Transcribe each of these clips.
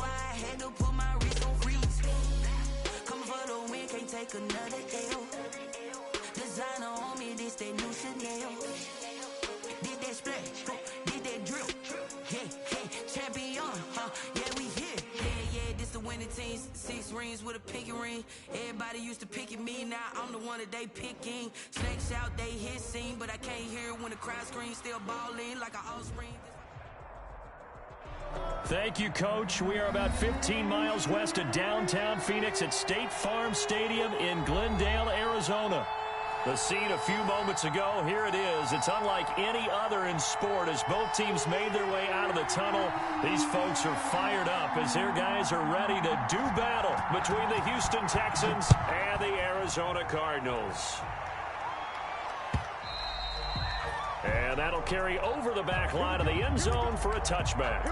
why I had to put my wrist on freeze. Coming for the win, can't take another L. Designer on me, this that new Chanel. Did that splash, did that drip. Yeah, champion, yeah, we here. Yeah, this the winning team. 6 rings with a pinky ring. Everybody used to pick at me, now I'm the one that they picking. Snakes out, they hit scene, but I can't hear it when the crowd screams. Still balling like an offspring. Thank you, Coach. We are about 15 miles west of downtown Phoenix at State Farm Stadium in Glendale, Arizona. The scene a few moments ago, here it is. It's unlike any other in sport as both teams made their way out of the tunnel. These folks are fired up as their guys are ready to do battle between the Houston Texans and the Arizona Cardinals. And that'll carry over the back line of the end zone for a touchback.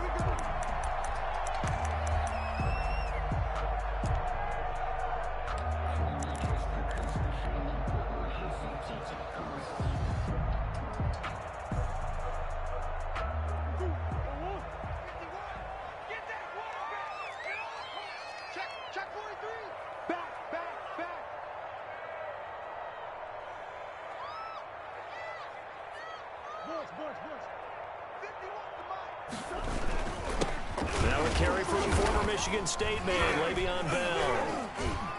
Now a carry from former Michigan State man, Le'Veon Bell.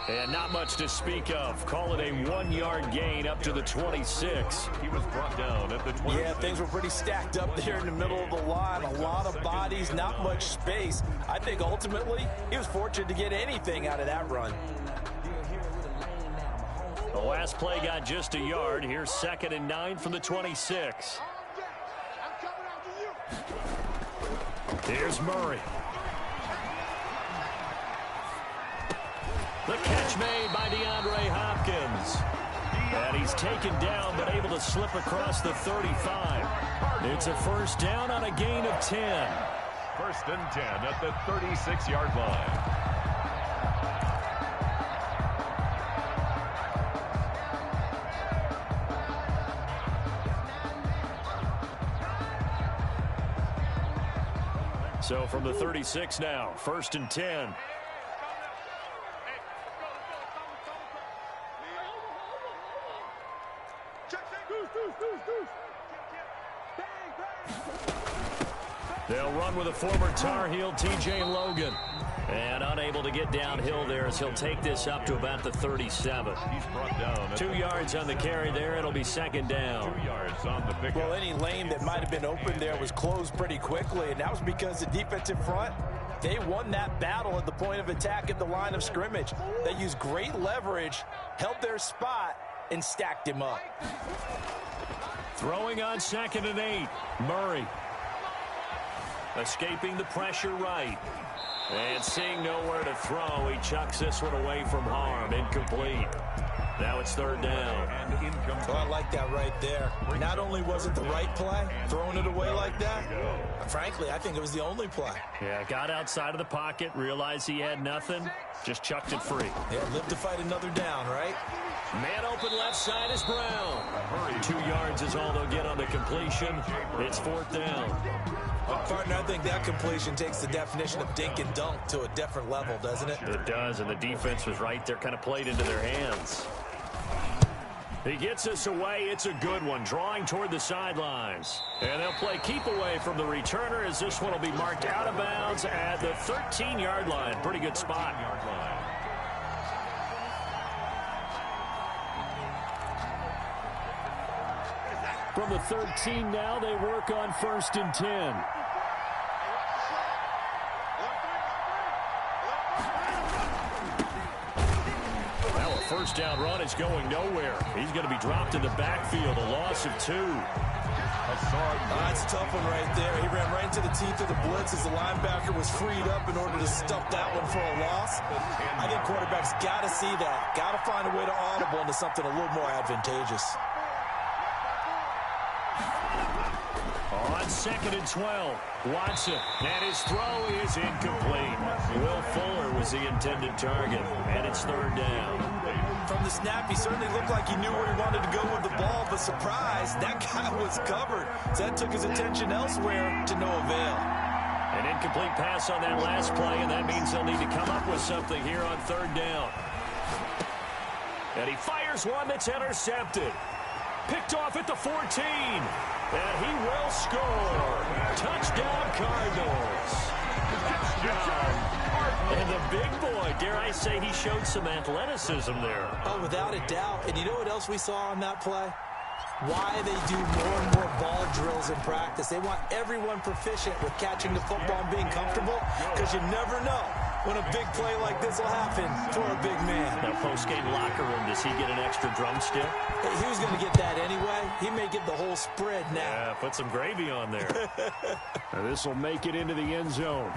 And not much to speak of. Call it a 1-yard gain up to the 26. He was brought down at the 20. Yeah, things were pretty stacked up there in the middle of the line. A lot of bodies, not much space. I think ultimately he was fortunate to get anything out of that run. The last play got just a yard. Here's 2nd and 9 from the 26. Here's Murray. The catch made by DeAndre Hopkins. And he's taken down but able to slip across the 35. It's a first down on a gain of 10. 1st and 10 at the 36-yard line. So from the 36 now, 1st and 10. They'll run with a former Tar Heel, T.J. Logan. And unable to get downhill there as he'll take this up to about the 37. He's brought down. 2 yards on the carry there. It'll be 2nd down. 2 yards on the pickup. Well, any lane that might have been open there was closed pretty quickly, and that was because the defensive front, they won that battle at the point of attack at the line of scrimmage. They used great leverage, held their spot, and stacked him up. Throwing on 2nd and 8. Murray. Escaping the pressure right. And seeing nowhere to throw, he chucks this one away from harm. Incomplete. Now it's 3rd down. So I like that right there. Not only was it the right play, throwing it away like that, frankly, I think it was the only play. Yeah, got outside of the pocket, realized he had nothing, just chucked it free. Yeah, live to fight another down, right? Man open left side is Brown. 2 yards is all they'll get on the completion. It's 4th down. Well, partner, I think that completion takes the definition of dink and dunk to a different level, doesn't it? It does, and the defense was right there, kind of played into their hands. He gets this away. It's a good one, drawing toward the sidelines. And they'll play keep away from the returner as this one will be marked out of bounds at the 13-yard line. Pretty good spot. From the 13 now, they work on 1st and 10. Now a first down run is going nowhere. He's going to be dropped in the backfield, a loss of 2. That's a tough one right there. He ran right into the teeth of the blitz as the linebacker was freed up in order to stuff that one for a loss. I think quarterbacks got to see that. Got to find a way to audible into something a little more advantageous. On 2nd and 12, Watson, and his throw is incomplete. Will Fuller was the intended target, and it's 3rd down. From the snap, he certainly looked like he knew where he wanted to go with the ball, but surprise, that guy was covered. So that took his attention elsewhere to no avail. An incomplete pass on that last play, and that means they'll need to come up with something here on third down. And he fires one that's intercepted. Picked off at the 14. And he will score. Touchdown, Cardinals. And the big boy, dare I say, he showed some athleticism there. Oh, without a doubt. And you know what else we saw on that play? Why they do more and more ball drills in practice. They want everyone proficient with catching the football and being comfortable, because you never know when a big play like this will happen for a big man. Now, post-game locker room, does he get an extra drumstick? He was going to get that anyway. He may get the whole spread now. Yeah, put some gravy on there. This will make it into the end zone.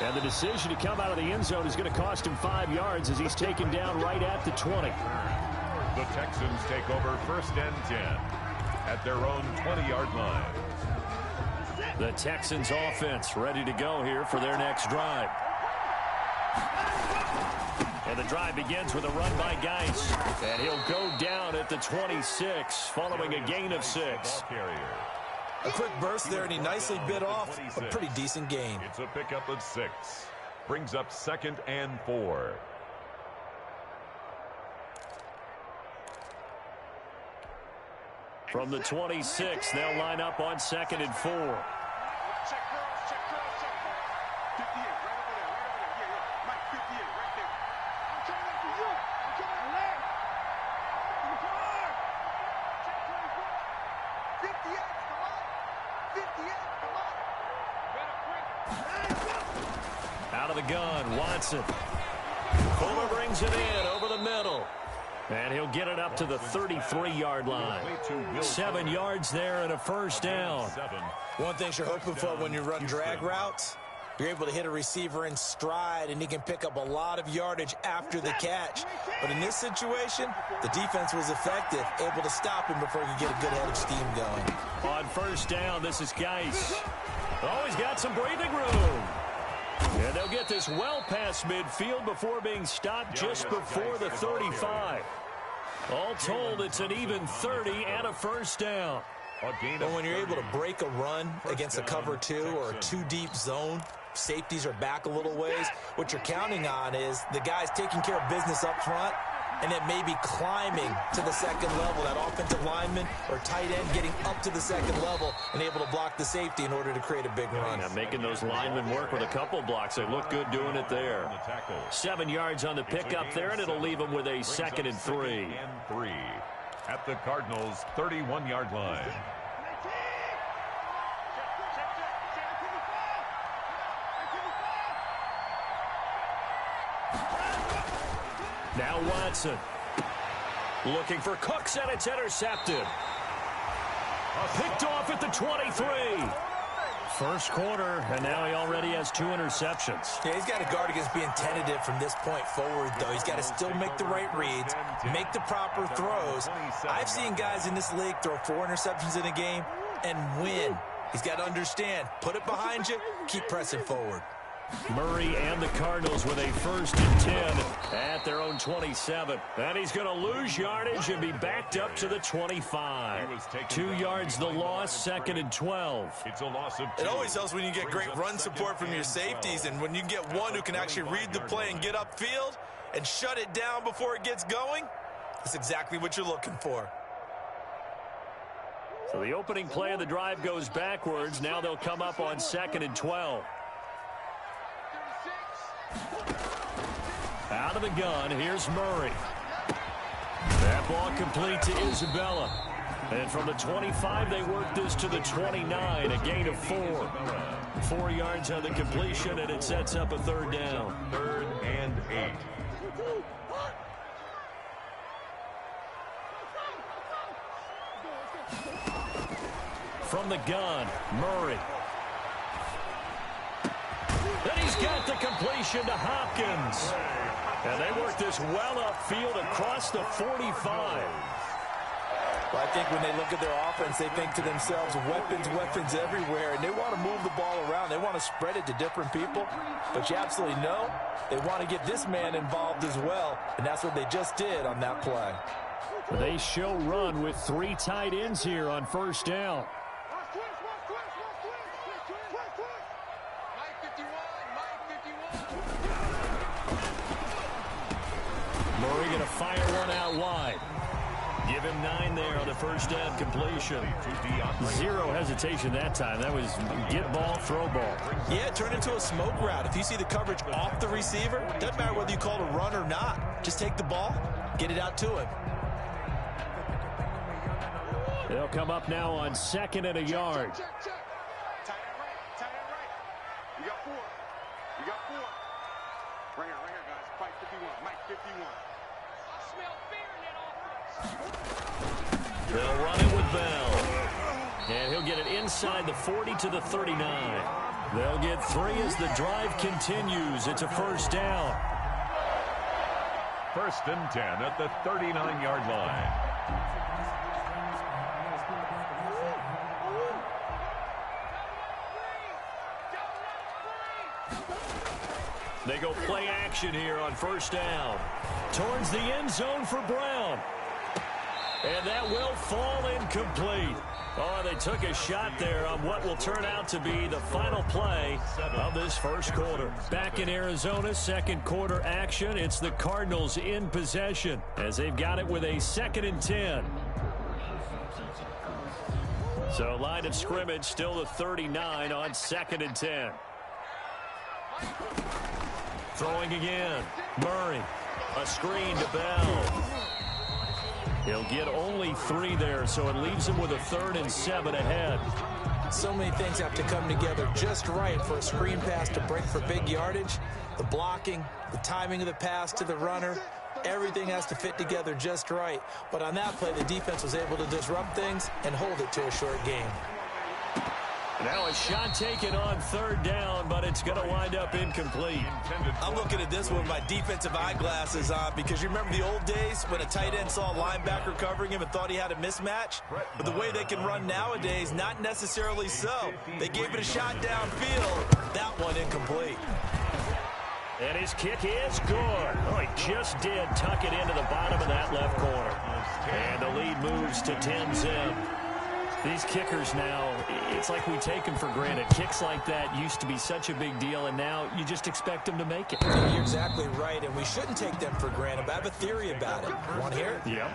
And the decision to come out of the end zone is going to cost him 5 yards as he's taken down right at the 20. The Texans take over 1st and 10 at their own 20-yard line. The Texans offense ready to go here for their next drive. And the drive begins with a run by Geis. And he'll go down at the 26 following a gain of 6. A quick burst there, and he nicely bit off a pretty decent gain. It's a pickup of 6. Brings up 2nd and 4. From the 26, they'll line up on 2nd and 4. Check cross, check cross, check cross. 58, right over there, yeah. Mike, 58, right there. I'm coming for you. I'm coming left. In the car. Check 24. 58, come on. 58, come on. Better quick. Out of the gun, Watson. Fuller brings it in over the middle. And he'll get it up to the 33-yard line. 7 yards there and a first down. One thing you're hoping for when you run drag routes, you're able to hit a receiver in stride, and he can pick up a lot of yardage after the catch. But in this situation, the defense was effective, able to stop him before he could get a good head of steam going. On first down, this is Geis. Oh, he's got some breathing room. And they'll get this well past midfield before being stopped just before the 35. All told, it's an even 30 and a first down. But when you're able to break a run against a cover 2 or a 2-deep zone, safeties are back a little ways. What you're counting on is the guys taking care of business up front, and then maybe climbing to the second level, that offensive lineman or tight end getting up to the second level and able to block the safety in order to create a big run. Yeah, making those linemen work with a couple blocks. They look good doing it there. 7 yards on the pickup there, and it'll leave them with a 2nd and 3. At the Cardinals' 31-yard line. Now Watson. Looking for Cooks, and it's intercepted. Picked off at the 23. First quarter, and now he already has 2 interceptions. Yeah, he's got to guard against being tentative from this point forward, though. He's got to still make the right reads, make the proper throws. I've seen guys in this league throw 4 interceptions in a game and win. He's got to understand, put it behind you, keep pressing forward. Murray and the Cardinals with a 1st and 10 at their own 27. And he's going to lose yardage and be backed up to the 25. 2 yards the loss, 2nd and 12. It's a loss of 2. It always helps when you get great run support from your safeties, and when you get one who can actually read the play and get upfield and shut it down before it gets going, that's exactly what you're looking for. So the opening play of the drive goes backwards. Now they'll come up on 2nd and 12. Out of the gun, here's Murray. That ball complete to Isabella. And from the 25, they work this to the 29, a gain of 4. 4 yards on the completion, and it sets up a 3rd down. 3rd and 8. From the gun, Murray. Then he's got the completion to Hopkins. And they work this well upfield across the 45. Well, I think when they look at their offense, they think to themselves, weapons, weapons everywhere, and they want to move the ball around. They want to spread it to different people. But you absolutely know they want to get this man involved as well, and that's what they just did on that play. They show run with 3 tight ends here on first down. Murray going to fire one out wide. Give him 9 there on the first down completion. Zero hesitation that time. That was get ball, throw ball. Yeah, it turned into a smoke route. If you see the coverage off the receiver, doesn't matter whether you call it a run or not. Just take the ball, get it out to him. They'll come up now on 2nd and a yard. Tight end right. Tight end right. You got 4. You got 4. Right here, guys. Mike 51. Mike 51. I smell fear in that offense. They'll run it with Bell. And he'll get it inside the 40 to the 39. They'll get 3 as the drive continues. It's a first down. 1st and 10 at the 39-yard line. They go play action here on first down. Towards the end zone for Brown. And that will fall incomplete. Oh, they took a shot there on what will turn out to be the final play of this first quarter. Back in Arizona, 2nd quarter action. It's the Cardinals in possession as they've got it with a 2nd and 10. So line of scrimmage still the 39 on 2nd and 10. Throwing again. Murray. A screen to Bell. He'll get only 3 there, so it leaves him with a 3rd and 7 ahead. So many things have to come together just right for a screen pass to break for big yardage. The blocking, the timing of the pass to the runner, everything has to fit together just right. But on that play, the defense was able to disrupt things and hold it to a short game. Now a shot taken on 3rd down, but it's going to wind up incomplete. I'm looking at this with my defensive eyeglasses on because you remember the old days when a tight end saw a linebacker covering him and thought he had a mismatch? But the way they can run nowadays, not necessarily so. They gave it a shot downfield. That one incomplete. And his kick is good. Oh, he just did tuck it into the bottom of that left corner. And the lead moves to 10-zip. These kickers now, it's like we take them for granted. Kicks like that used to be such a big deal, and now you just expect them to make it. You're exactly right, and we shouldn't take them for granted, but I have a theory about it. Want to hear it? Yeah.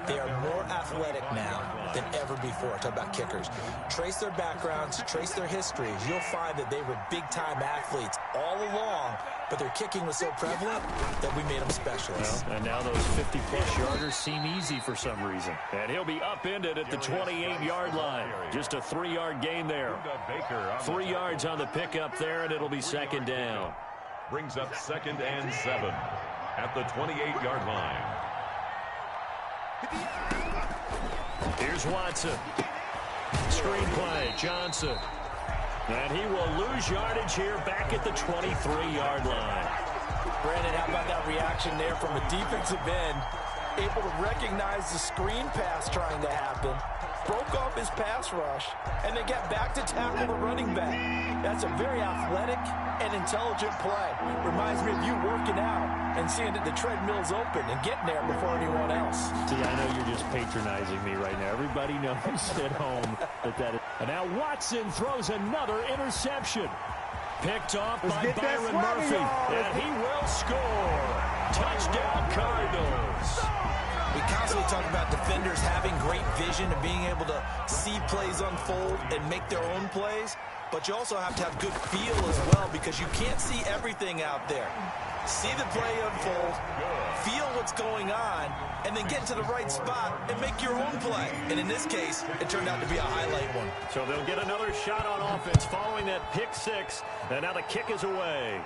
They are more athletic now than ever before. Talk about kickers. Trace their backgrounds, trace their histories. You'll find that they were big-time athletes all along, but their kicking was so prevalent that we made them specialists. Well, and now those 50-plus yarders seem easy for some reason. And he'll be upended at the 28-yard line. Just a 3-yard gain there. 3 yards on the pickup there, and it'll be 2nd down. Brings up 2nd and 7 at the 28-yard line. Here's Watson. Screen play, Johnson. And he will lose yardage here back at the 23-yard line. Brandon, how about that reaction there from a defensive end? Able to recognize the screen pass trying to happen, broke off his pass rush, and then get back to tackle the running back. That's a very athletic and intelligent play. Reminds me of you working out and seeing that the treadmill's open and getting there before anyone else. See, I know you're just patronizing me right now. Everybody knows at home that is. And now Watson throws another interception. Picked off by Byron Murphy. And he will score. Touchdown, Cardinals. We constantly talk about defenders having great vision and being able to see plays unfold and make their own plays. But you also have to have good feel as well because you can't see everything out there. See the play unfold, feel what's going on, and then get to the right spot and make your own play. And in this case, it turned out to be a highlight one. So they'll get another shot on offense following that pick six. And now the kick is away.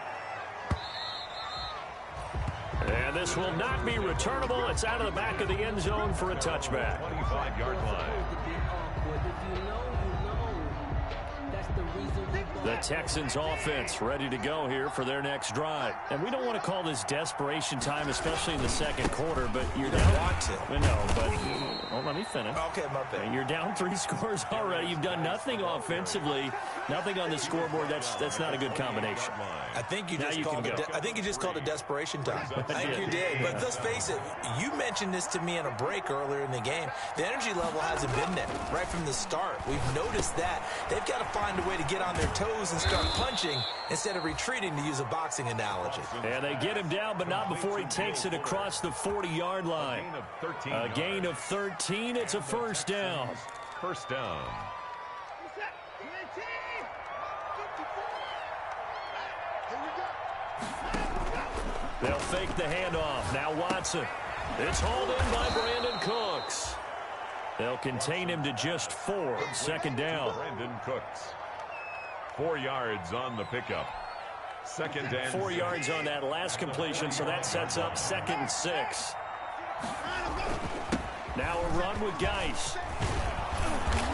And this will not be returnable. It's out of the back of the end zone for a touchback. 25-yard line. The Texans offense ready to go here for their next drive. And we don't want to call this desperation time, especially in the second quarter, but you're down. Want to. No, but well, let me finish. Okay, my bad. You're down 3 scores already. You've done nothing offensively, nothing on the scoreboard. That's not a good combination. I think you just called it desperation time. I think you did. But let's face it, you mentioned this to me in a break earlier in the game. The energy level hasn't been there right from the start. We've noticed that. They've got to find a way to get on their toes and start punching instead of retreating, to use a boxing analogy. And they get him down, but not before he takes it across the 40-yard line. A gain of 13. It's a first down. First down. They'll fake the handoff. Now Watson. It's hauled in by Brandon Cooks. They'll contain him to just 4. Second down. Brandon Cooks. 4 yards on the pickup. Second and 4 yards on that last completion, so that sets up 2nd and 6. Now a run with Geis.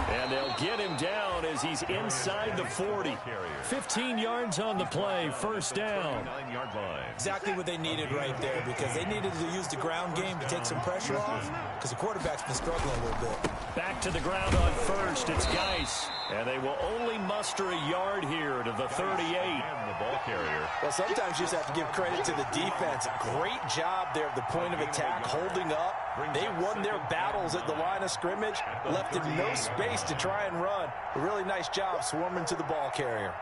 And they'll get him down as he's inside the 40. 15 yards on the play, first down. 9-yard line. Exactly what they needed right there, because they needed to use the ground game to take some pressure off, because the quarterback's been struggling a little bit. Back to the ground on first, it's Geis. And they will only muster a yard here to the 38. And the ball carrier. Well, sometimes you just have to give credit to the defense. Great job there at the point of attack, holding up. They won their battles at the line of scrimmage, left him no space to try and run. A really nice job swarming to the ball carrier.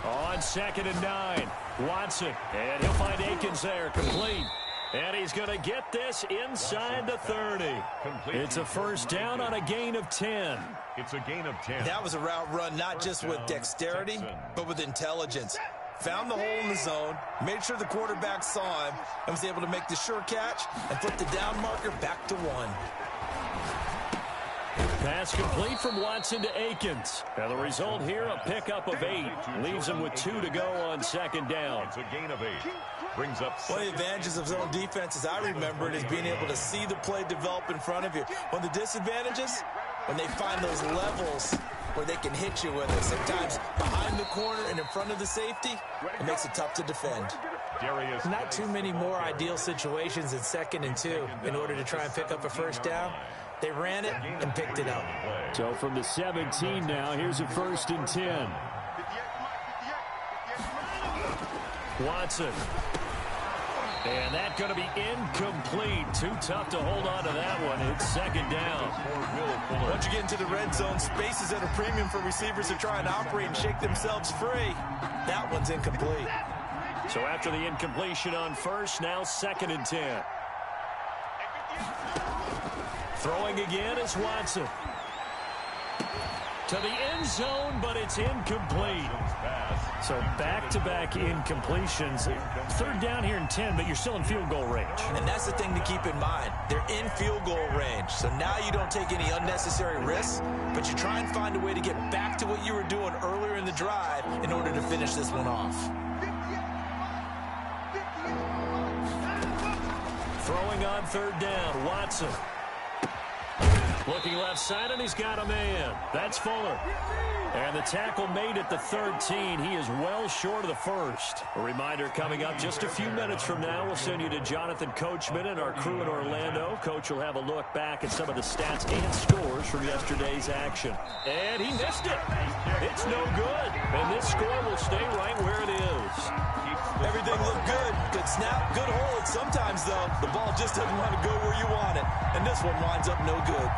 On 2nd and 9, Watson. And he'll find Akins there, complete. And he's going to get this inside the 30. It's a first down on a gain of 10. It's a gain of 10. That was a route run, not just with dexterity, but with intelligence. Found the hole in the zone, made sure the quarterback saw him, and was able to make the sure catch and flip the down marker back to 1. Pass complete from Watson to Akins. And the result here, a pickup of 8. Leaves him with 2 to go on 2nd down. It's a gain of 8. Brings up one of the advantages of zone defense, as I remember it, is being able to see the play develop in front of you. One of the disadvantages, when they find those levels where they can hit you with it. Sometimes behind the corner and in front of the safety, it makes it tough to defend. Not too many more ideal situations in 2nd and 2 in order to try and pick up a first down. They ran it and picked it up. So from the 17 now, here's a 1st and 10. Watson. And that's going to be incomplete. Too tough to hold on to that one. It's 2nd down. Once you get into the red zone, space is at a premium for receivers to try and operate and shake themselves free. That one's incomplete. So after the incompletion on first, now 2nd and 10. Throwing again is Watson. To the end zone, but it's incomplete. So back-to-back incompletions. 3rd down here in 10, but you're still in field goal range. And that's the thing to keep in mind. They're in field goal range. So now you don't take any unnecessary risks, but you try and find a way to get back to what you were doing earlier in the drive in order to finish this one off. Throwing on 3rd down, Watson. Looking left side, and he's got a man. That's Fuller. And the tackle made at the 13. He is well short of the first. A reminder coming up just a few minutes from now. We'll send you to Jonathan Coachman and our crew in Orlando. Coach will have a look back at some of the stats and scores from yesterday's action. And he missed it. It's no good. And this score will stay right where it is. Everything looked good. Good snap, good hold. Sometimes, though, the ball just doesn't want to go where you want it. And this one winds up no good.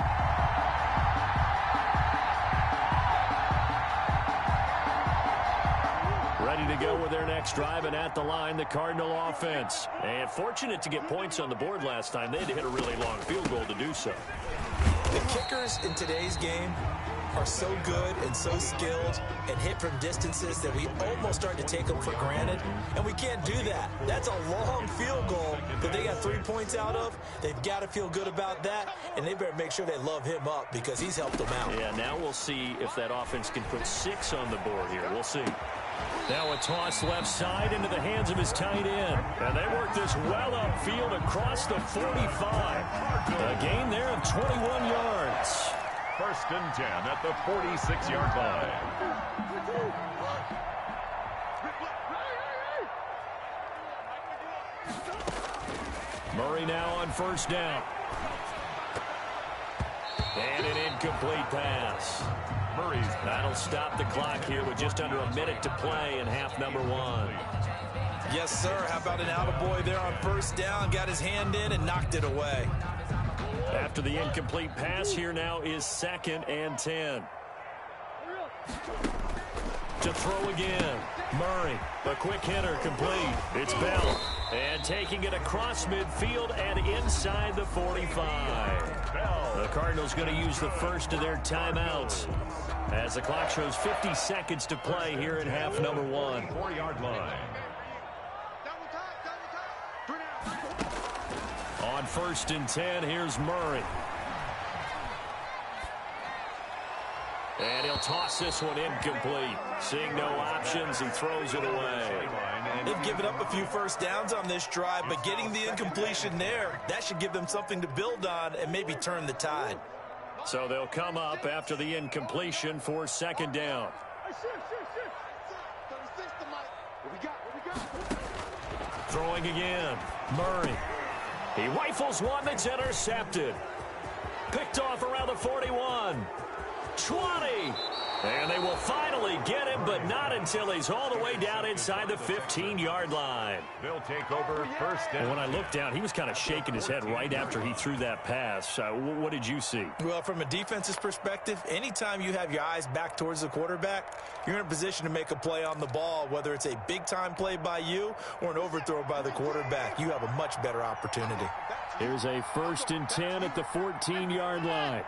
Ready to go with their next drive, and at the line, the Cardinal offense. And fortunate to get points on the board last time. They had to hit a really long field goal to do so. The kickers in today's game are so good and so skilled and hit from distances that we almost start to take them for granted, and we can't do that. That's a long field goal that they got 3 points out of. They've got to feel good about that, and they better make sure they love him up because he's helped them out. Yeah, now we'll see if that offense can put 6 on the board here. We'll see. Now a toss left side into the hands of his tight end. And they work this well upfield across the 45. A gain there of 21 yards. 1st and 10 at the 46-yard line. Murray now on 1st down. And an incomplete pass. That'll stop the clock here with just under a minute to play in half number 1. Yes, sir. How about an attaboy there on 1st down? Got his hand in and knocked it away. After the incomplete pass, here now is 2nd and 10. To throw again. Murray, a quick hitter, complete. It's Bell. And taking it across midfield and inside the 45. The Cardinals going to use the first of their timeouts as the clock shows 50 seconds to play here in half number 1. 4-yard line. On 1st and 10, here's Murray. And he'll toss this one incomplete. Seeing no options, he throws it away. They've given up a few first downs on this drive, but getting the incompletion there, that should give them something to build on and maybe turn the tide. So they'll come up after the incompletion for 2nd down. Throwing again. Murray. He rifles one that's intercepted. Picked off around the 41. 20. And they will finally get him, but not until he's all the way down inside the 15-yard line. They'll take over 1st down. When I looked down, he was kind of shaking his head right after he threw that pass. What did you see? Well, from a defense's perspective, anytime you have your eyes back towards the quarterback, you're in a position to make a play on the ball, whether it's a big-time play by you or an overthrow by the quarterback. You have a much better opportunity. Here's a 1st and 10 at the 14-yard line.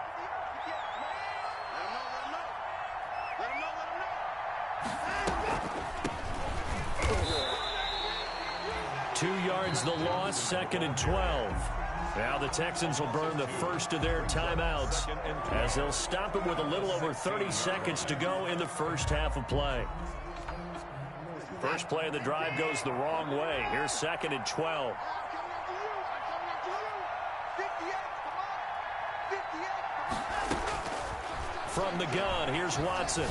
2 yards the loss, 2nd and 12. Now the Texans will burn the first of their timeouts as they'll stop it with a little over 30 seconds to go in the first half of play. First play of the drive goes the wrong way. Here's 2nd and 12. From the gun, here's Watson.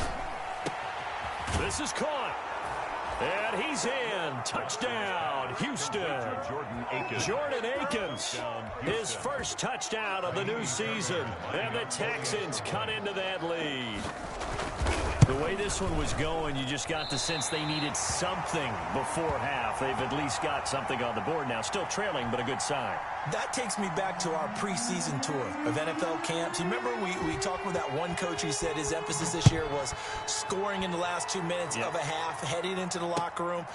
This is caught. And he's in. Touchdown, Houston. Jordan Akins, his first touchdown of the new season. And the Texans cut into that lead. The way this one was going, you just got the sense they needed something before half. They've at least got something on the board now. Still trailing, but a good sign. That takes me back to our preseason tour of NFL camps. You remember we talked with that one coach who said his emphasis this year was scoring in the last 2 minutes of a half, heading into the locker room.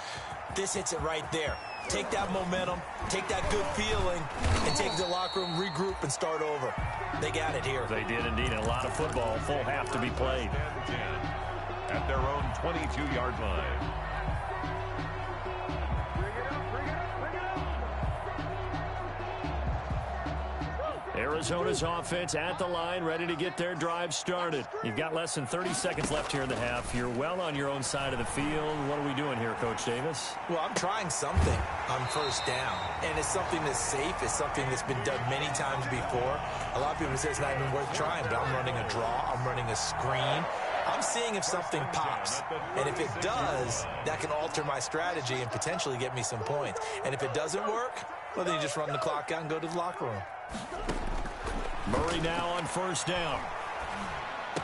This hits it right there. Take that momentum, take that good feeling, and take the locker room, regroup, and start over. They got it here. They did indeed. A lot of football, full half to be played. At their own 22-yard line. Arizona's offense at the line, ready to get their drive started. You've got less than 30 seconds left here in the half. You're well on your own side of the field. What are we doing here, Coach Davis? Well, I'm trying something on 1st down, and it's something that's safe. It's something that's been done many times before. A lot of people say it's not even worth trying, but I'm running a draw. I'm running a screen. I'm seeing if something pops, and if it does, that can alter my strategy and potentially get me some points. And if it doesn't work, well, then you just run the clock out and go to the locker room. Murray now on 1st down.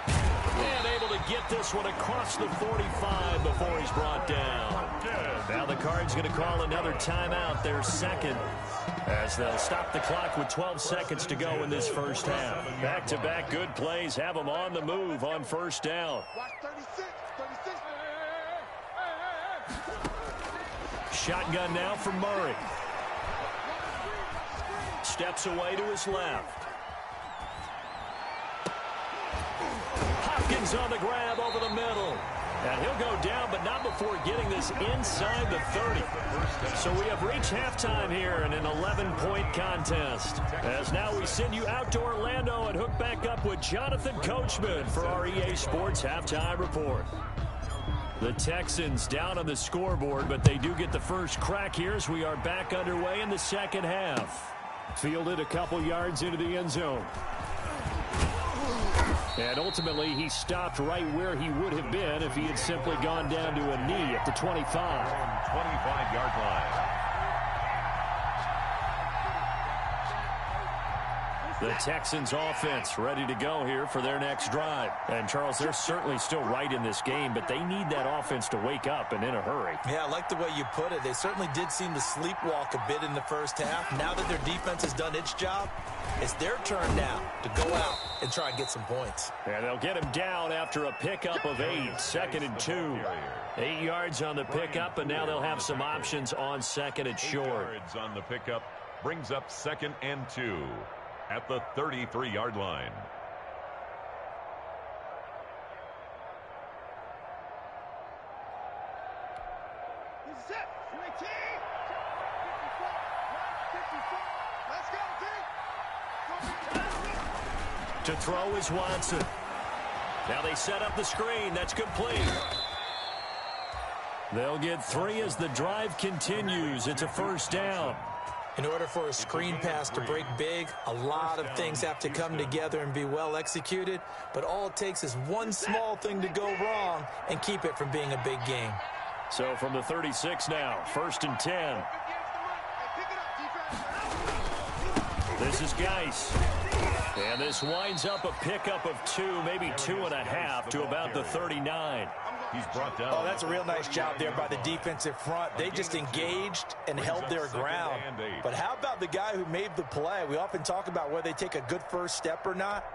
And able to get this one across the 45 before he's brought down. Now the Cards going to call another timeout, their 2nd, as they'll stop the clock with 12 seconds to go in this first half. Back-to-back good plays have them on the move on 1st down. Shotgun now from Murray. Steps away to his left. Hopkins on the grab over the middle. And he'll go down, but not before getting this inside the 30. So we have reached halftime here in an 11-point contest. As now we send you out to Orlando and hook back up with Jonathan Coachman for our EA Sports Halftime Report. The Texans down on the scoreboard, but they do get the first crack here as we are back underway in the second half. Fielded a couple yards into the end zone. And ultimately, he stopped right where he would have been if he had simply gone down to a knee at the 25. 25-yard line. The Texans offense ready to go here for their next drive. And, Charles, they're certainly still right in this game, but they need that offense to wake up and in a hurry. Yeah, I like the way you put it. They certainly did seem to sleepwalk a bit in the first half. Now that their defense has done its job, it's their turn now to go out and try and get some points. And they'll get him down after a pickup of 8, 2nd and 2. 8 yards on the pickup, and now they'll have some options on 2nd and short. 8 yards on the pickup brings up 2nd and 2 at the 33-yard line. To throw is Watson. Now they set up the screen. That's complete. They'll get 3 as the drive continues. It's a first down. In order for a screen pass to break big, a lot of things have to come together and be well executed, but all it takes is one small thing to go wrong and keep it from being a big game. So from the 36 now, 1st and 10. This is Geis. And this winds up a pickup of 2, maybe 2.5 to about the 39. He's brought down. Oh, that's a real nice job there by the defensive front. They just engaged and held their ground. But how about the guy who made the play? We often talk about whether they take a good first step or not.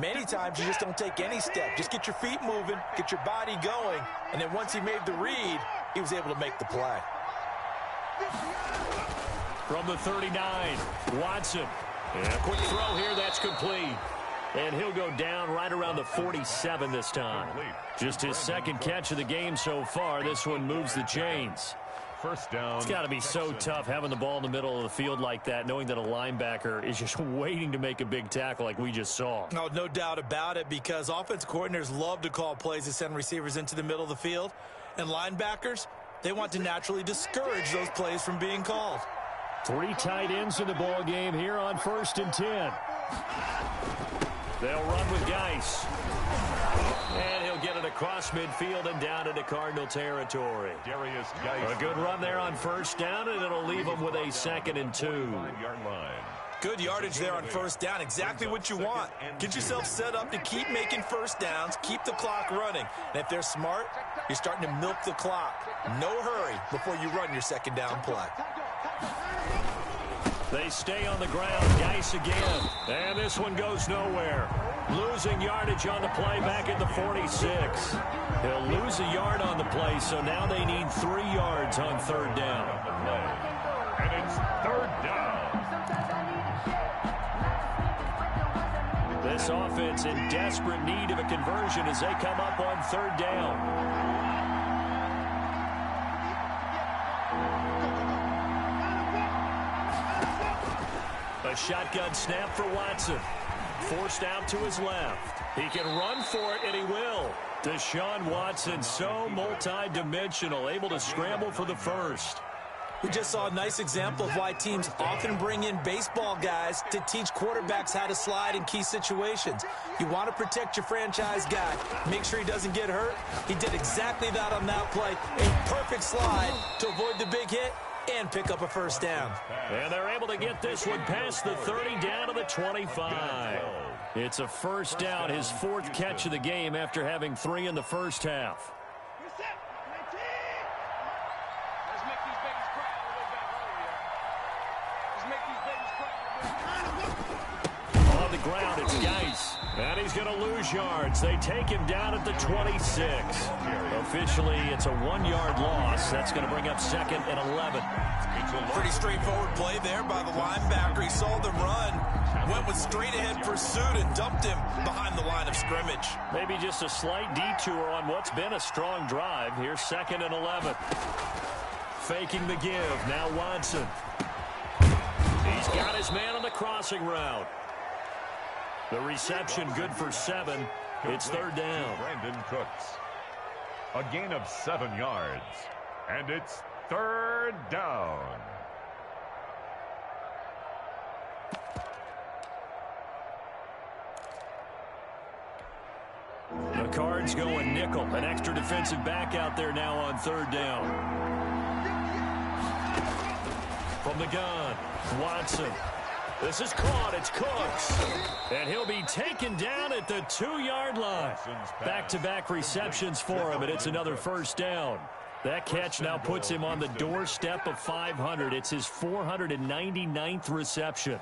Many times you just don't take any step. Just get your feet moving, get your body going, and then once he made the read, he was able to make the play. From the 39, Watson. And a quick throw here, that's complete. And he'll go down right around the 47 this time. Just his 2nd catch of the game so far. This one moves the chains. First down. It's got to be so tough having the ball in the middle of the field like that, knowing that a linebacker is just waiting to make a big tackle like we just saw. Oh, no doubt about it, because offense coordinators love to call plays to send receivers into the middle of the field. And linebackers, they want to naturally discourage those plays from being called. 3 tight ends in the ball game here on 1st and 10. They'll run with Geis. And he'll get it across midfield and down into Cardinal territory. Darius Geis. A good run there on 1st down, and it'll leave them with a 2nd and 2. 5-yard line. Good yardage there on 1st down. Exactly what you want. Get yourself set up to keep making first downs, keep the clock running. And if they're smart, you're starting to milk the clock. No hurry before you run your 2nd down play. They stay on the ground. Geis again. And this one goes nowhere. Losing yardage on the play back at the 46. He'll lose a yard on the play, so now they need 3 yards on 3rd down. And it's 3rd down. This offense in desperate need of a conversion as they come up on 3rd down. A shotgun snap for Watson. Forced out to his left. He can run for it, and he will. Deshaun Watson, so multi-dimensional, able to scramble for the 1st. We just saw a nice example of why teams often bring in baseball guys to teach quarterbacks how to slide in key situations. You want to protect your franchise guy. Make sure he doesn't get hurt. He did exactly that on that play. A perfect slide to avoid the big hit and pick up a 1st down. And they're able to get this one past the 30 down to the 25. It's a 1st down, his 4th catch of the game after having 3 in the 1st half. On the ground, it's Geis. And he's going to lose yards. They take him down at the 26. Officially, it's a 1-yard loss. That's going to bring up 2nd and 11. Pretty straightforward play there by the linebacker. He saw them run, went with straight-ahead pursuit, and dumped him behind the line of scrimmage. Maybe just a slight detour on what's been a strong drive. Here's 2nd and 11. Faking the give. Now Watson. He's got his man on the crossing route. The reception good for 7. It's 3rd down. Brandon Cooks. A gain of 7 yards. And it's 3rd down. The Cards going nickel. An extra defensive back out there now on 3rd down. From the gun, Watson. This is caught. It's Cooks. And he'll be taken down at the 2-yard line. Back-to-back receptions for him, and it's another first down. That catch now puts him on the doorstep of 500. It's his 499th reception.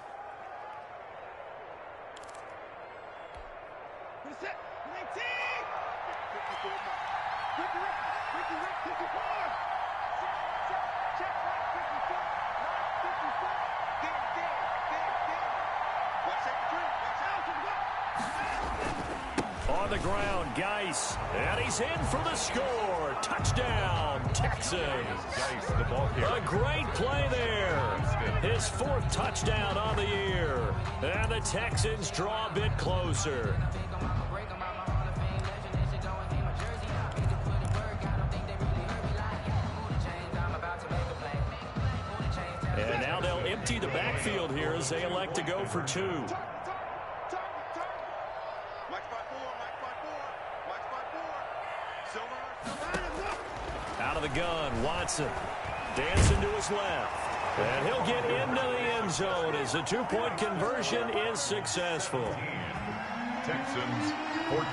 On the ground, Geis, and he's in for the score. Touchdown, Texans. Geis, the ball here. A great play there. His 4th touchdown on the year. And the Texans draw a bit closer. And now they'll empty the backfield here as they elect to go for 2. Out of the gun, Watson. Dancing to his left. And he'll get into the end zone as the 2-point conversion is successful. Texans 14.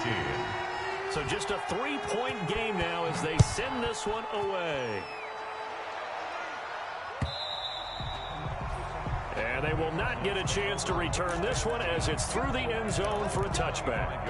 So just a 3-point game now as they send this one away. And they will not get a chance to return this one as it's through the end zone for a touchback.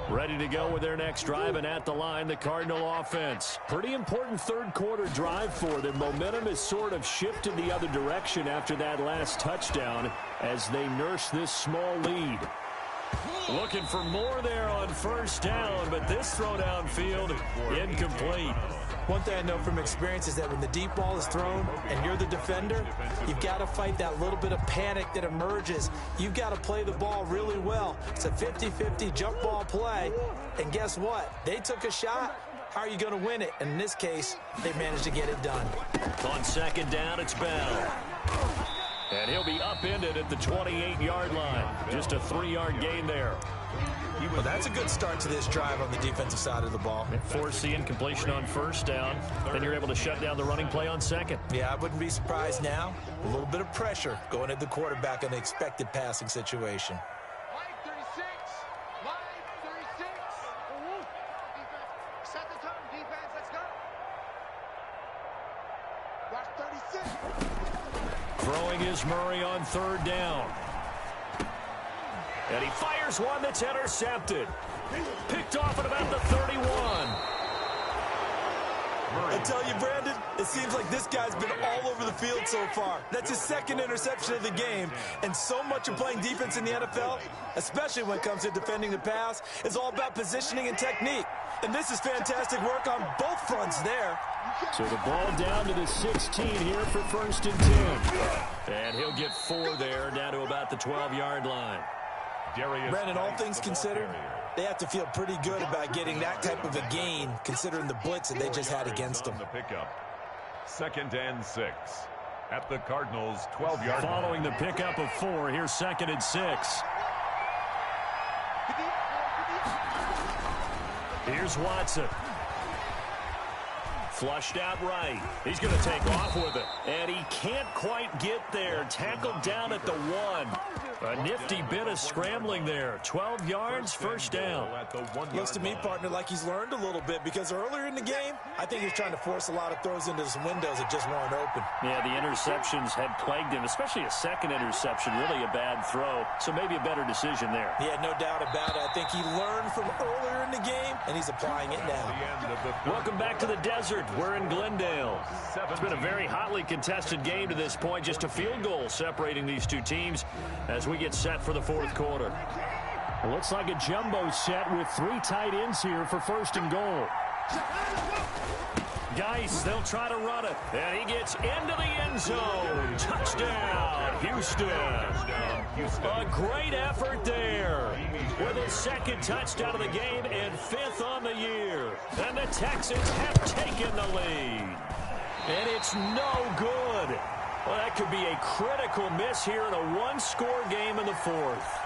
Ready to go with their next drive, and at the line, the Cardinal offense. Pretty important third-quarter drive for them. Momentum has sort of shifted the other direction after that last touchdown as they nurse this small lead. Looking for more there on first down, but this throw downfield incomplete. One thing I know from experience is that when the deep ball is thrown and you're the defender, you've got to fight that little bit of panic that emerges. You've got to play the ball really well. It's a 50-50 jump ball play, and guess what? They took a shot. How are you going to win it? And in this case, they managed to get it done. On second down, it's Bell. And he'll be upended at the 28-yard line. Just a 3-yard gain there. Well, that's a good start to this drive on the defensive side of the ball. Force the incompletion on first down. Then you're able to shut down the running play on second. Yeah, I wouldn't be surprised now. A little bit of pressure going at the quarterback in an expected passing situation. Line 36. Line 36. Set the tone, defense. Let's go. Watch 36. Throwing is Murray on third down. And he fires one that's intercepted. Picked off at about the 31. I tell you, Brandon, it seems like this guy's been all over the field so far. That's his 2nd interception of the game. And so much of playing defense in the NFL, especially when it comes to defending the pass, is all about positioning and technique. And this is fantastic work on both fronts there. So the ball down to the 16 here for 1st and 10. And he'll get 4 there, down to about the 12-yard line. Brandon, all things considered, they have to feel pretty good about getting that type of a gain, considering the blitz that they just had against them. The pickup. 2nd and 6 at the Cardinals' 12-yard line. Following the pickup of 4, here's 2nd and 6. Here's Watson. Flushed out right. He's going to take off with it. And he can't quite get there. Tackled down at the 1. A nifty bit of scrambling there. 12 yards, first down. Looks to me, partner, like he's learned a little bit, because earlier in the game, I think he was trying to force a lot of throws into some windows that just weren't open. Yeah, the interceptions had plagued him, especially a second interception, really a bad throw. So maybe a better decision there. Yeah, no doubt about it. I think he learned from earlier in the game, and he's applying it now. Welcome back to the desert. We're in Glendale. It's been a very hotly contested game to this point. Just a field goal separating these two teams as we get set for the 4th quarter. It looks like a jumbo set with 3 tight ends here for 1st and goal. Geis, they'll try to run it. And he gets into the end zone. Touchdown, Houston. A great effort there. With his 2nd touchdown of the game and 5th on the year. And the Texans have taken the lead. And it's no good. Well, that could be a critical miss here in a 1-score game in the 4th.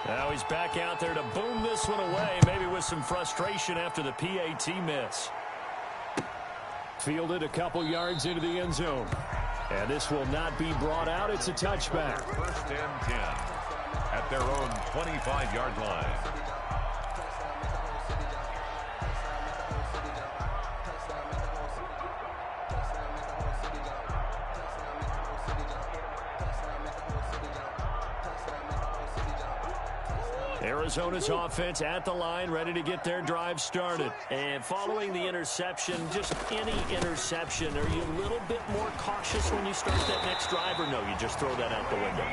Now he's back out there to boom this one away, maybe with some frustration after the PAT miss. Fielded a couple yards into the end zone. And this will not be brought out. It's a touchback. First and 10 at their own 25-yard line. Arizona's offense at the line, ready to get their drive started. And following the interception, just any interception, are you a little bit more cautious when you start that next drive, or no, you just throw that out the window?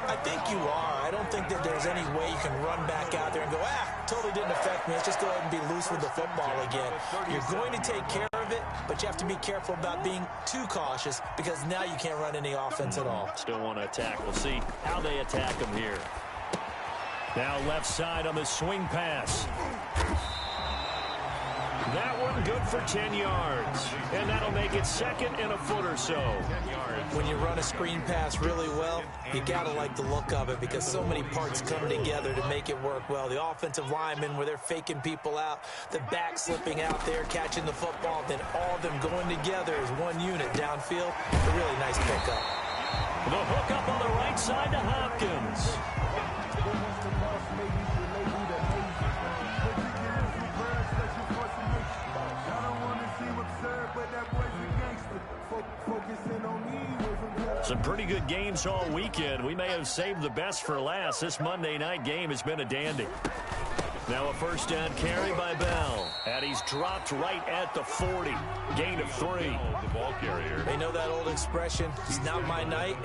I think you are. I don't think that there's any way you can run back out there and go, totally didn't affect me. Let's just go ahead and be loose with the football again. You're going to take care of it, but you have to be careful about being too cautious because now you can't run any offense at all. Still want to attack. We'll see how they attack them here. Now left side on the swing pass. That one good for 10 yards. And that'll make it second and a foot or so. When you run a screen pass really well, you got to like the look of it because so many parts come together to make it work well. The offensive linemen where they're faking people out, the back slipping out there, catching the football, then all of them going together as one unit downfield. A really nice pickup. The hook up on the right side to Hopkins. Some pretty good games all weekend. We may have saved the best for last. This Monday night game has been a dandy. Now a first down carry by Bell. And he's dropped right at the 40. Gain of 3. The ball carrier. They know that old expression, it's not my night.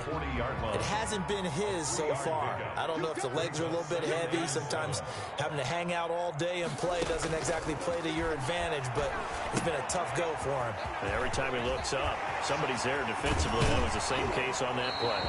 It hasn't been his so far. I don't know if the legs are a little bit heavy. Sometimes having to hang out all day and play doesn't exactly play to your advantage, but it's been a tough go for him. And every time he looks up, somebody's there defensively. That was the same case on that play.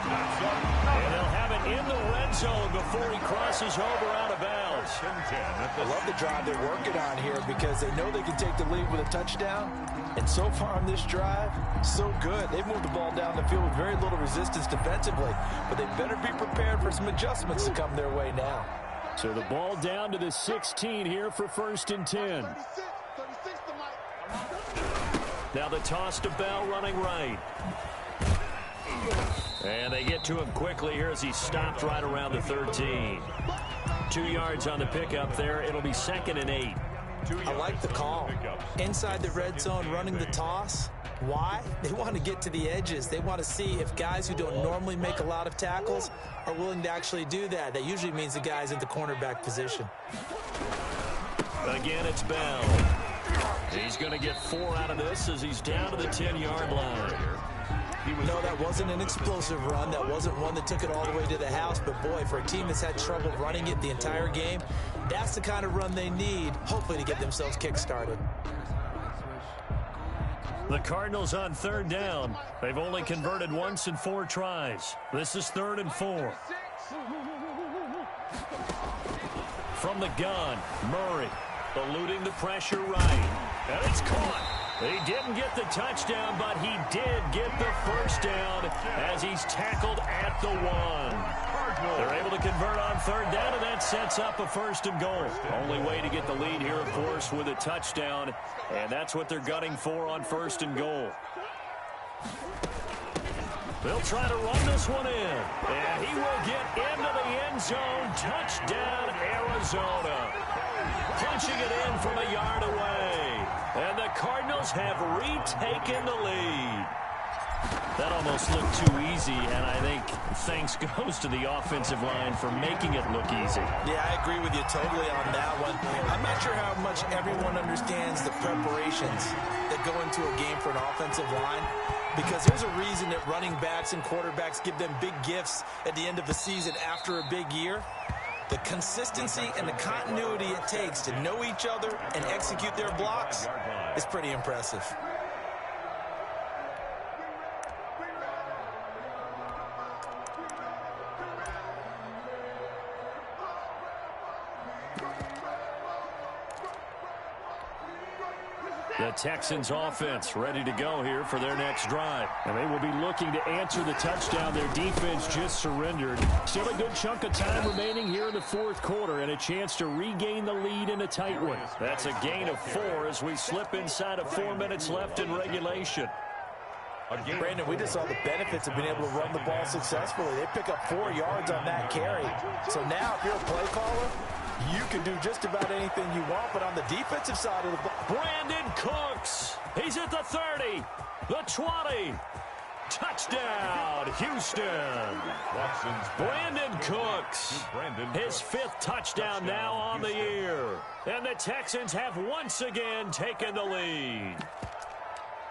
And they'll have it in the red zone before he crosses over out of bounds. I love the drive they're working on here because they know they can take the lead with a touchdown. And so far on this drive, so good. They've moved the ball down the field with very little resistance defensively. But they better be prepared for some adjustments to come their way now. So the ball down to the 16 here for first and 10. Now the toss to Bell running right. And they get to him quickly here as he stopped right around the 13. 2 yards on the pickup there. It'll be second and 8. I like the call. Inside the red zone, running the toss. Why? They want to get to the edges. They want to see if guys who don't normally make a lot of tackles are willing to actually do that. That usually means the guy's in the cornerback position. Again, it's Bell. He's going to get 4 out of this as he's down to the 10-yard line. No, that wasn't an explosive run. That wasn't one that took it all the way to the house. But, boy, for a team that's had trouble running it the entire game, that's the kind of run they need, hopefully, to get themselves kick-started. The Cardinals on third down. They've only converted once in 4 tries. This is 3rd and 4. From the gun, Murray eluding the pressure right. And it's caught. He didn't get the touchdown, but he did get the first down as he's tackled at the 1. They're able to convert on third down, and that sets up a 1st and goal. Only way to get the lead here, of course, with a touchdown, and that's what they're gunning for on 1st and goal. They'll try to run this one in, and he will get into the end zone. Touchdown, Arizona. Punching it in from a yard away. And the Cardinals have retaken the lead. That almost looked too easy, and I think thanks goes to the offensive line for making it look easy. Yeah, I agree with you totally on that one. I'm not sure how much everyone understands the preparations that go into a game for an offensive line, because there's a reason that running backs and quarterbacks give them big gifts at the end of the season after a big year. The consistency and the continuity it takes to know each other and execute their blocks is pretty impressive. The Texans offense ready to go here for their next drive. And they will be looking to answer the touchdown their defense just surrendered. Still a good chunk of time remaining here in the fourth quarter and a chance to regain the lead in a tight one. That's a gain of 4 as we slip inside of 4 minutes left in regulation. Brandon, we just saw the benefits of being able to run the ball successfully. They pick up 4 yards on that carry. So now if you're a play caller, you can do just about anything you want, but on the defensive side of the ball. Brandon Cooks. He's at the 30, the 20. Touchdown, Houston. Brandon Cooks. His 5th touchdown now on the year. And the Texans have once again taken the lead.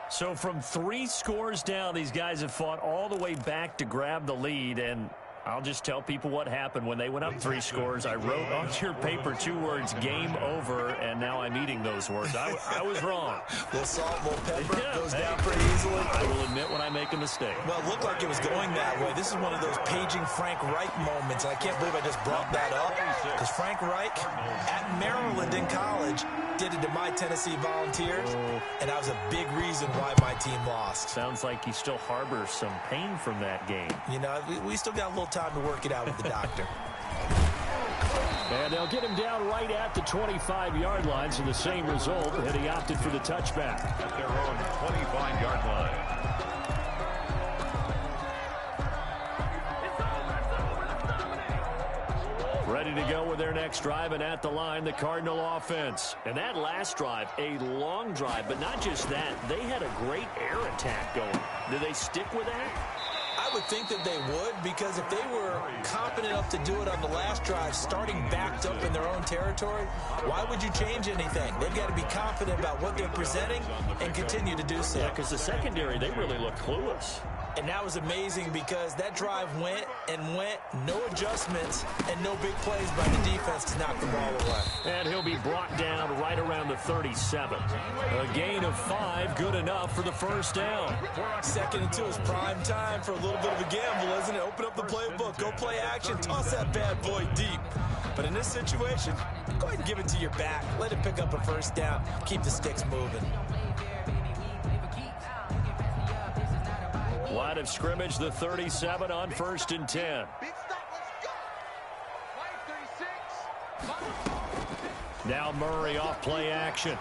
So from 3 scores down, these guys have fought all the way back to grab the lead, and I'll just tell people what happened when they went up 3 scores. I wrote on your paper 2 words, game over, and now I'm eating those words. I was wrong. A little salt, a little pepper, goes down pretty easily. I will admit when I make a mistake. Well, it looked like it was going that way. This is one of those paging Frank Reich moments, and I can't believe I just brought that up, because Frank Reich at Maryland in college did it to my Tennessee Volunteers, and that was a big reason why my team lost. Sounds like he still harbors some pain from that game. You know, we still got a little time to work it out with the doctor. And they'll get him down right at the 25-yard line, so the same result, and he opted for the touchback. At their own 25-yard line. Ready to go with their next drive, and at the line, the Cardinal offense. And that last drive, a long drive, but not just that. They had a great air attack going. Do they stick with that? I would think that they would, because if they were confident enough to do it on the last drive, starting backed up in their own territory, why would you change anything? They've got to be confident about what they're presenting and continue to do so. Yeah, because the secondary, they really look clueless. And that was amazing because that drive went and went, no adjustments, and no big plays by the defense to knock the ball away. And he'll be brought down right around the 37. A gain of 5, good enough for the first down. 2nd and 2 is prime time for a little bit of a gamble, isn't it? Open up the playbook, go play action, toss that bad boy deep. But in this situation, go ahead and give it to your back. Let it pick up a first down. Keep the sticks moving. Line of scrimmage, the 37 on 1st and 10. Now Murray off play action.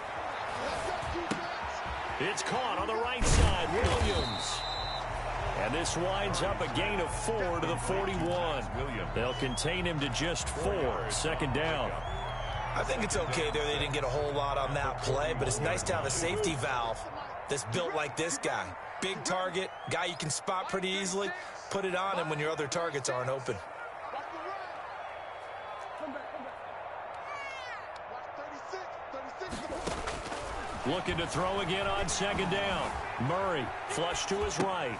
It's caught on the right side, Williams. And this winds up a gain of 4 to the 41. They'll contain him to just 4, 2nd down. I think it's okay there. They didn't get a whole lot on that play, but it's nice to have a safety valve that's built like this guy. Big target, guy you can spot pretty easily. Put it on him when your other targets aren't open. Looking to throw again on 2nd down. Murray, flush to his right.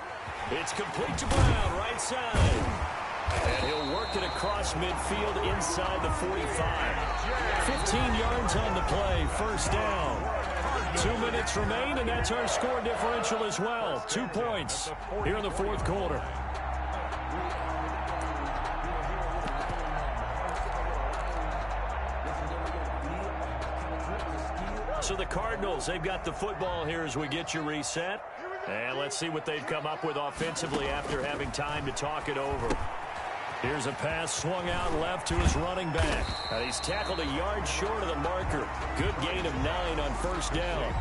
It's complete to Brown, right side. And he'll work it across midfield inside the 45. 15 yards on the play, 1st down. 2 minutes remain, and that's our score differential as well. 2 points here in the 4th quarter. So the Cardinals, they've got the football here as we get you reset. And let's see what they've come up with offensively after having time to talk it over. Here's a pass swung out left to his running back. He's tackled a yard short of the marker. Good gain of 9 on 1st down.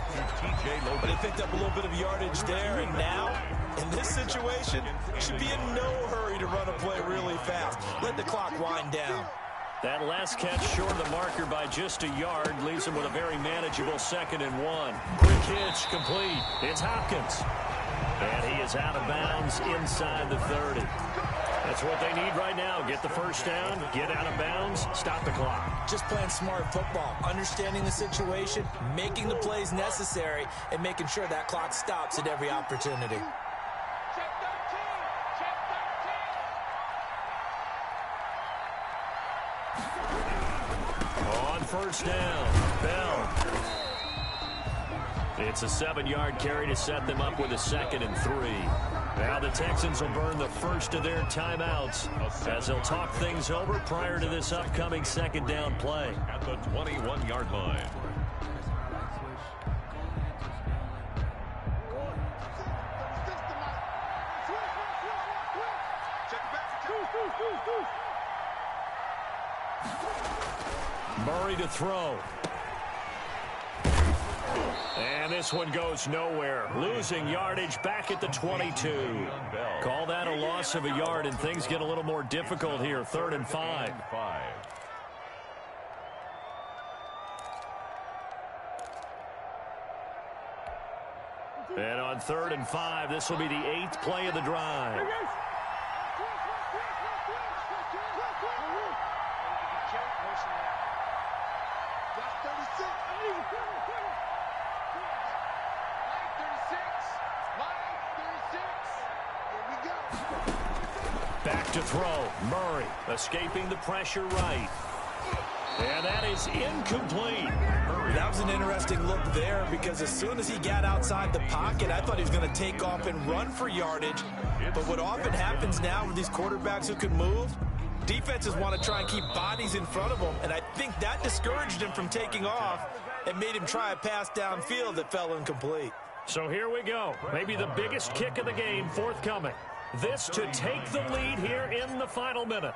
But he picked up a little bit of yardage there, and now, in this situation, should be in no hurry to run a play really fast. Let the clock wind down. That last catch short of the marker by just a yard leaves him with a very manageable 2nd and 1. Quick hitch complete. It's Hopkins. And he is out of bounds inside the 30. That's what they need right now. Get the first down, get out of bounds, stop the clock. Just playing smart football, understanding the situation, making the plays necessary, and making sure that clock stops at every opportunity. On 1st down, Bell. It's a 7-yard carry to set them up with a 2nd and 3. Now the Texans will burn the first of their timeouts as they'll talk things over prior to this upcoming 2nd down play. At the 21-yard line. Murray to throw. And this one goes nowhere. Losing yardage back at the 22. Call that a loss of a yard, and things get a little more difficult here. 3rd and 5. And on 3rd and 5, this will be the 8th play of the drive. Back to throw. Murray escaping the pressure right. And that is incomplete. That was an interesting look there because as soon as he got outside the pocket, I thought he was going to take off and run for yardage. But what often happens now with these quarterbacks who can move, defenses want to try and keep bodies in front of them, and I think that discouraged him from taking off and made him try a pass downfield that fell incomplete. So here we go. Maybe the biggest kick of the game forthcoming. This to take the lead here in the final minute.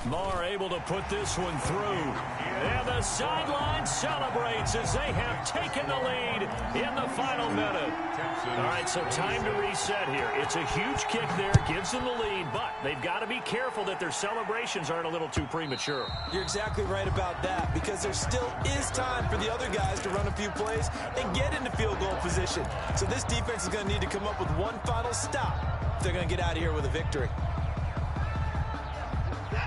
Marr able to put this one through. And the sideline celebrates as they have taken the lead in the final minute. All right, so time to reset here. It's a huge kick there, gives them the lead, but they've got to be careful that their celebrations aren't a little too premature. You're exactly right about that because there still is time for the other guys to run a few plays and get into field goal position. So this defense is going to need to come up with one final stop if they're going to get out of here with a victory.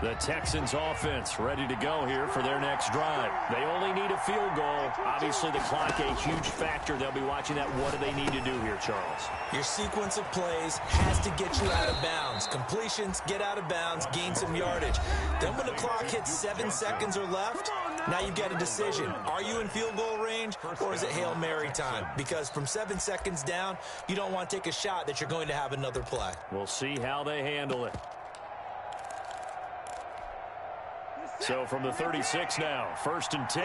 The Texans offense ready to go here for their next drive. They only need a field goal. Obviously, the clock a huge factor. They'll be watching that. What do they need to do here, Charles? Your sequence of plays has to get you out of bounds. Completions, get out of bounds, gain some yardage. Then when the clock hits 7 seconds or left, now you've got a decision. Are you in field goal range or is it Hail Mary time? Because from 7 seconds down, you don't want to take a shot that you're going to have another play. We'll see how they handle it. So from the 36 now, 1st and 10.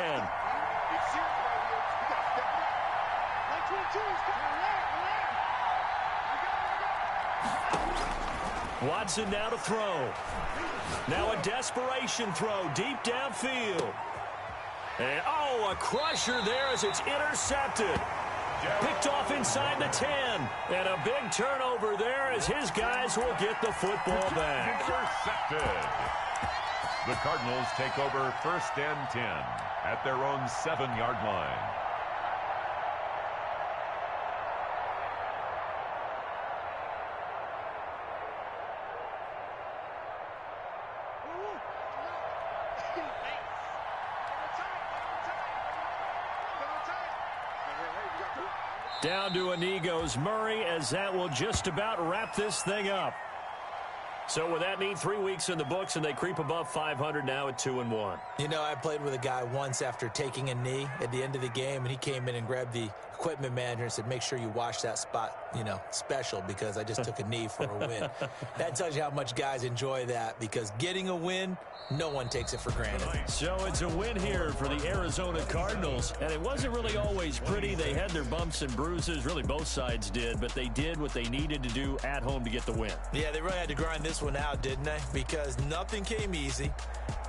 Watson now to throw. Now a desperation throw deep downfield. And, oh, a crusher there as it's intercepted. Picked off inside the 10. And a big turnover there as his guys will get the football back. Intercepted. The Cardinals take over 1st and 10 at their own 7-yard line. Down to Inigo's Murray as that will just about wrap this thing up. So with that neat 3 weeks in the books, and they creep above 500 now at 2-1. You know, I played with a guy once after taking a knee at the end of the game, and he came in and grabbed the equipment manager and said, make sure you wash that spot, you know, special because I just took a knee for a win. That tells you how much guys enjoy that because getting a win, no one takes it for granted. So it's a win here for the Arizona Cardinals, and it wasn't really always pretty. They had their bumps and bruises, really both sides did, but they did what they needed to do at home to get the win. Yeah, they really had to grind this one out, didn't they? Because nothing came easy.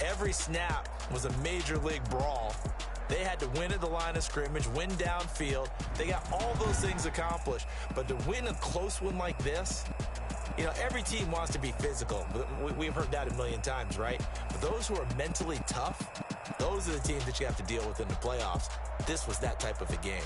Every snap was a major league brawl. They had to win at the line of scrimmage, win downfield. They got all those things accomplished. But to win a close one like this, you know, every team wants to be physical. We've heard that a million times, right? But those who are mentally tough, those are the teams that you have to deal with in the playoffs. This was that type of a game.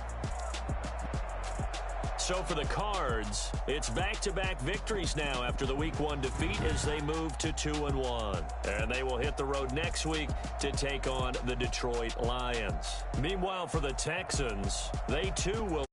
So for the Cards, it's back-to-back victories now after the Week 1 defeat as they move to 2-1. And they will hit the road next week to take on the Detroit Lions. Meanwhile, for the Texans, they too will